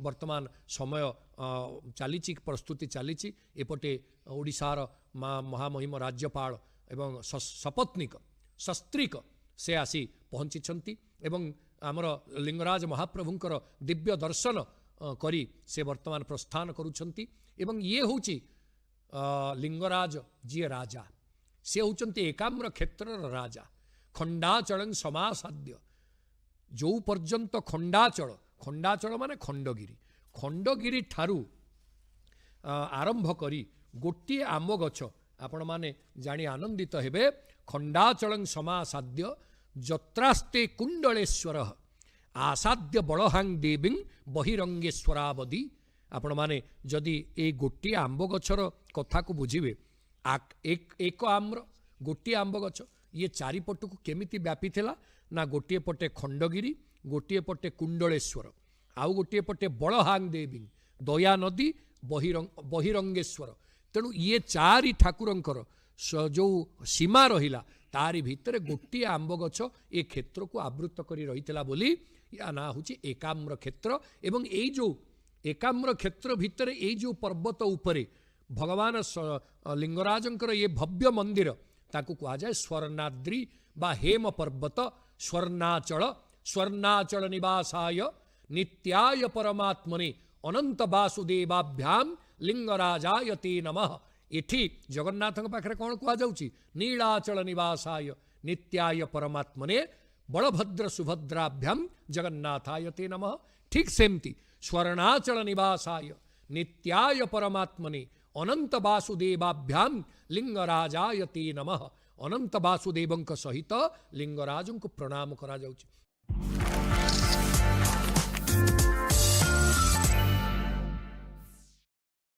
वर्तमान समय चली प्रस्तुति चली एपटे ओडिशार महामहिम राज्यपाल एवं सपत्नीक सस्त्रीक से आसी पहुँची एवं आमर लिंगराज महाप्रभुंकर दिव्य दर्शन करी से वर्तमान प्रस्थान करुछंती एवं ये होची लिंगराज जी राजा से होचंती एकाम्र क्षेत्र राजा खंडाचल समासाद्य जो पर्यंत खंडाचल माने खंडगिरी ठारू आरंभ करी गोटे आम गछ आपण माने जानी आनंदित हेबे खंडाचल समासाद्य जत्रास्ते कुंडलेश्वर आसाद्य बड़हांग देवी बहिरंगेश्वरावधि आपण माने जदि ए गोटे आंब गछर कथा को बुझिबे एक आम्र गोटे आंब गछ ये चारिपट को केमिति व्यापी थिला ना गोटे पटे खंडगिरी गोटे पटे कुंडलेश्वर आउ गोटे पटे बड़हांग देवी दया नदी बहिरंगेश्वर तेणु ये चारि ठाकुरंकर जो सीमा रहिला तारी भितर गोटे आंब गछ ए क्षेत्र को आवृत करी रहितला बोली या ना होची एकाम्र क्षेत्र एवं एई जो एकाम्र क्षेत्र भितर एई जो पर्वत उपरे भगवान लिंगराजंकर ये भव्य मंदिर ताकू कहा जाए स्वर्णाद्रि बा हेम पर्वत स्वर्णाचल निवासाय नित्याय परमात्मने अनंत वासुदेवाभ्याम लिंगराजाय ते नमः एठी जगन्नाथ पाखे कौन कह जाउची नीलाचल निवासाय नित्याय परमात्मने बलभद्र सुभद्राभ्याम जगन्नाथाय ते नमः ठीक सेमती स्वर्णाचल निवासाय नित्याय परमात्मने अनंत वासुदेवाभ्याम लिंगराजाय ते नमः अनंत वासुदेवंक सहित लिंगराजंक प्रणाम करा जाउची।